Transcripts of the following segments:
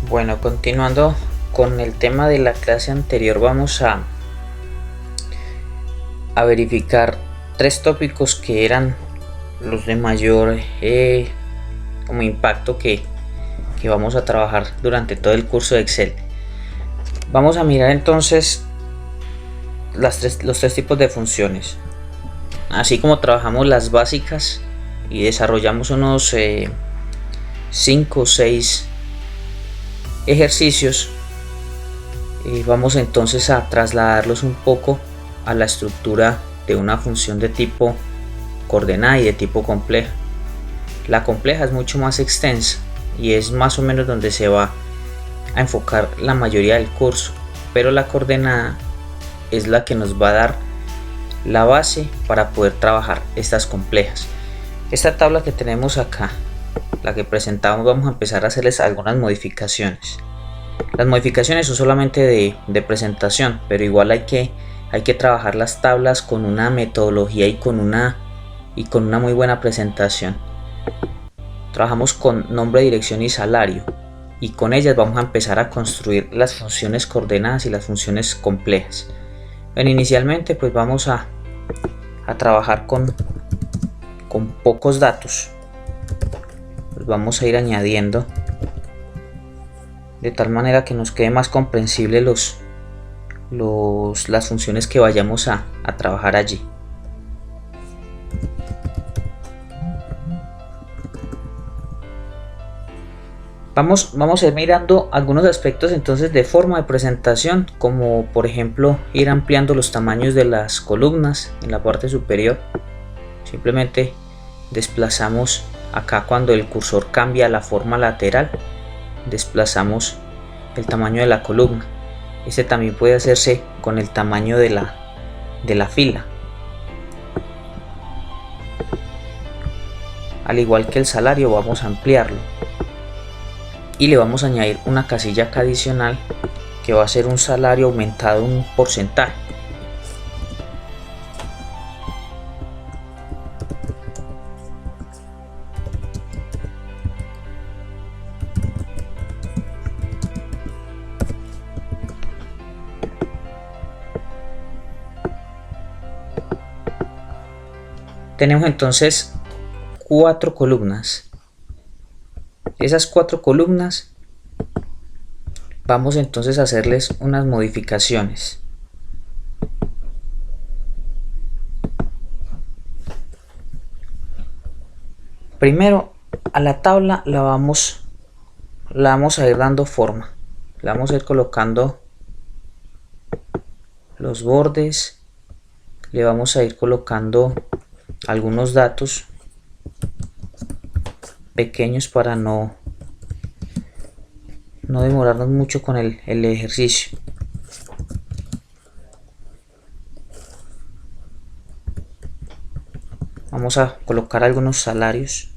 Bueno, continuando con el tema de la clase anterior, vamos a verificar tres tópicos que eran los de mayor como impacto que vamos a trabajar durante todo el curso de Excel. Vamos a mirar entonces los tres tipos de funciones, así como trabajamos las básicas y desarrollamos unos 5 o 6 ejercicios. Vamos entonces a trasladarlos un poco a la estructura de una función de tipo coordenada y de tipo compleja. La compleja es mucho más extensa y es más o menos donde se va a enfocar la mayoría del curso, pero la coordenada es la que nos va a dar la base para poder trabajar estas complejas. Esta tabla que tenemos acá, la que presentamos, vamos a empezar a hacerles algunas modificaciones. Las modificaciones son solamente de presentación, pero igual hay que trabajar las tablas con una metodología y con una muy buena presentación. Trabajamos con nombre, dirección y salario, y con ellas vamos a empezar a construir las funciones coordenadas y las funciones complejas. Bueno, inicialmente pues vamos a trabajar con pocos datos. Pues vamos a ir añadiendo de tal manera que nos quede más comprensible las funciones que vayamos a trabajar allí. Vamos a ir mirando algunos aspectos entonces de forma de presentación, como por ejemplo ir ampliando los tamaños de las columnas en la parte superior. Simplemente desplazamos acá cuando el cursor cambia la forma lateral, desplazamos el tamaño de la columna. Este también puede hacerse con el tamaño de la fila. Al igual que el salario, vamos a ampliarlo y le vamos a añadir una casilla acá adicional que va a ser un salario aumentado un porcentaje. Tenemos entonces 4 columnas. Esas 4 columnas vamos entonces a hacerles unas modificaciones. Primero, a la tabla la vamos a ir dando forma. Le vamos a ir colocando los bordes, le vamos a ir colocando algunos datos pequeños para no demorarnos mucho con el ejercicio. Vamos a colocar algunos salarios.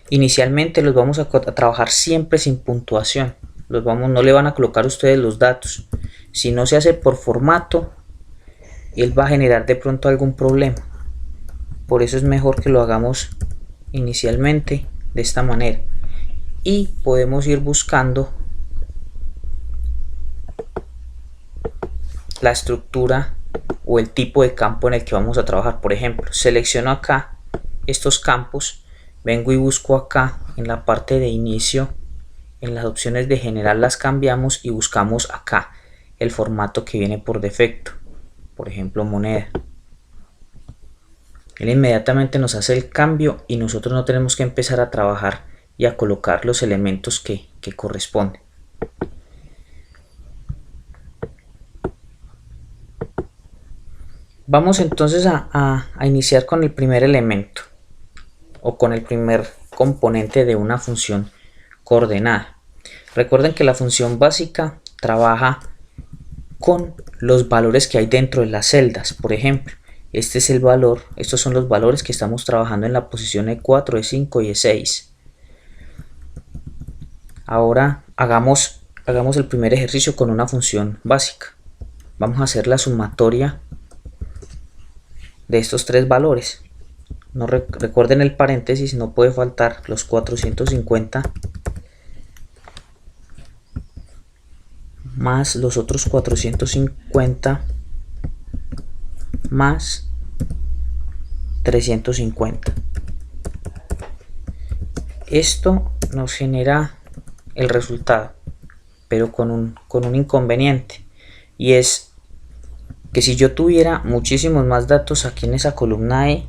Inicialmente los vamos a trabajar siempre sin puntuación. No le van a colocar ustedes los datos. Si no se hace por formato, él va a generar de pronto algún problema. Por eso es mejor que lo hagamos inicialmente de esta manera. Y podemos ir buscando la estructura o el tipo de campo en el que vamos a trabajar. Por ejemplo, selecciono acá estos campos, vengo y busco acá en la parte de inicio, en las opciones de general las cambiamos y buscamos acá el formato que viene por defecto, por ejemplo moneda. Él inmediatamente nos hace el cambio y nosotros no tenemos que empezar a trabajar y a colocar los elementos que corresponden. Vamos entonces a iniciar con el primer elemento o con el primer componente de una función coordenada. Recuerden que la función básica trabaja con los valores que hay dentro de las celdas. Por ejemplo, este es el valor, estos son los valores que estamos trabajando en la posición E4, E5 y E6. Ahora hagamos el primer ejercicio con una función básica. Vamos a hacer la sumatoria de estos tres valores. no recuerden el paréntesis, no puede faltar los 450 más los otros 450 más 350. Esto nos genera el resultado, pero con un inconveniente, y es que si yo tuviera muchísimos más datos aquí en esa columna E,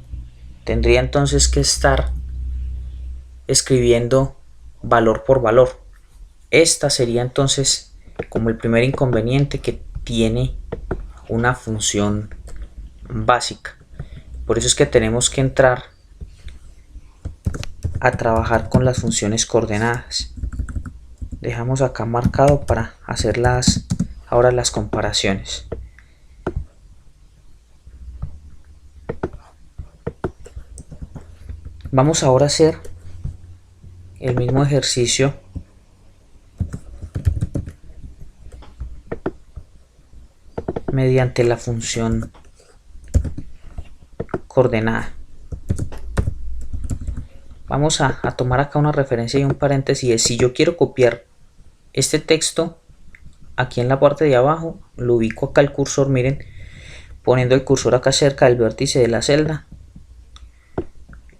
tendría entonces que estar escribiendo valor por valor. Esta sería entonces como el primer inconveniente que tiene una función básica. Por eso es que tenemos que entrar a trabajar con las funciones coordenadas. Dejamos acá marcado para hacer ahora las comparaciones. Vamos ahora a hacer el mismo ejercicio mediante la función coordenada. Vamos a tomar acá una referencia y un paréntesis. Es si yo quiero copiar este texto aquí en la parte de abajo, lo ubico acá el cursor, miren, poniendo el cursor acá cerca del vértice de la celda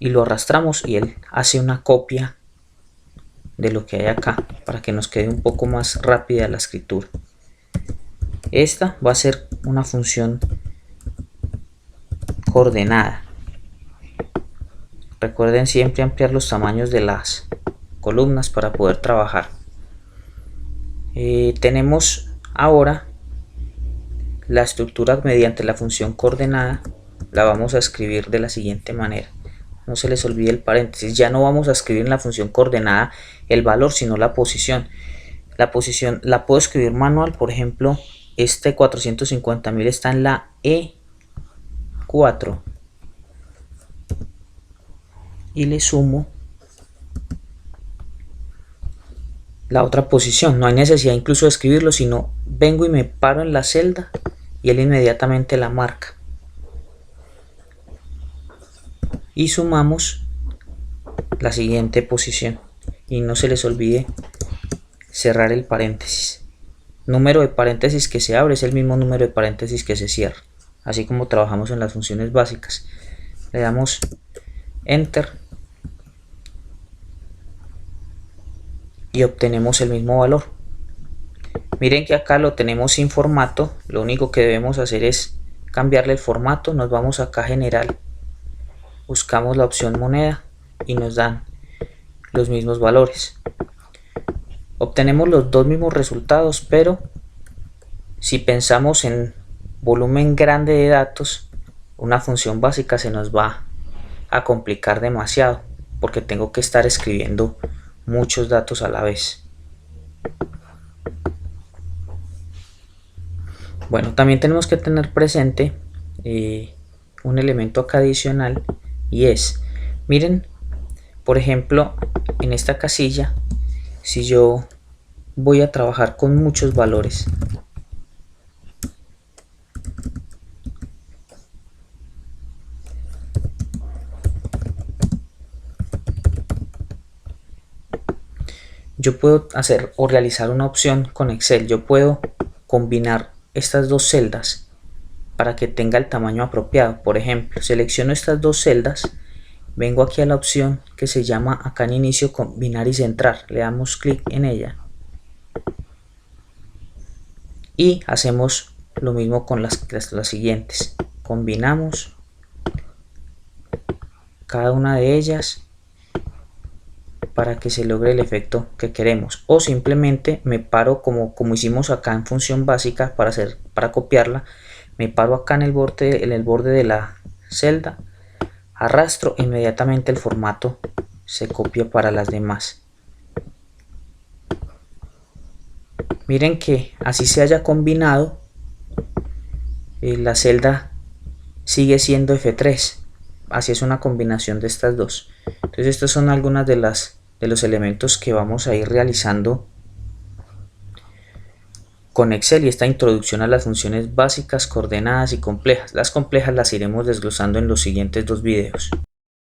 y lo arrastramos y él hace una copia de lo que hay acá para que nos quede un poco más rápida la escritura. Esta va a ser una función coordenada. Recuerden siempre ampliar los tamaños de las columnas para poder trabajar. Tenemos ahora la estructura mediante la función coordenada. La vamos a escribir de la siguiente manera. No se les olvide el paréntesis. Ya no vamos a escribir en la función coordenada el valor, sino la posición. La posición la puedo escribir manual. Por ejemplo, este 450.000 está en la E4 y le sumo la otra posición. No hay necesidad incluso de escribirlo, sino vengo y me paro en la celda y él inmediatamente la marca. Y sumamos la siguiente posición. Y no se les olvide cerrar el paréntesis. Número de paréntesis que se abre es el mismo número de paréntesis que se cierra. Así como trabajamos en las funciones básicas. Le damos Enter. Y obtenemos el mismo valor. Miren que acá lo tenemos sin formato. Lo único que debemos hacer es cambiarle el formato. Nos vamos acá a General, buscamos la opción moneda y nos dan los mismos valores. Obtenemos los dos mismos resultados, pero si pensamos en volumen grande de datos, una función básica se nos va a complicar demasiado porque tengo que estar escribiendo muchos datos a la vez. Bueno, también tenemos que tener presente un elemento acá adicional, y es, miren, por ejemplo, en esta casilla, si yo voy a trabajar con muchos valores, yo puedo hacer o realizar una opción con Excel. Yo puedo combinar estas dos celdas para que tenga el tamaño apropiado. Por ejemplo, selecciono estas dos celdas, vengo aquí a la opción que se llama acá en inicio combinar y centrar, le damos clic en ella y hacemos lo mismo con las siguientes. Combinamos cada una de ellas para que se logre el efecto que queremos, o simplemente me paro como hicimos acá en función básica para copiarla. Me paro acá en el borde de la celda, arrastro, inmediatamente el formato se copia para las demás. Miren que así se haya combinado, la celda sigue siendo F3. Así es una combinación de estas dos. Entonces estas son algunas de los elementos que vamos a ir realizando con Excel y esta introducción a las funciones básicas, coordenadas y complejas. Las complejas las iremos desglosando en los siguientes dos videos.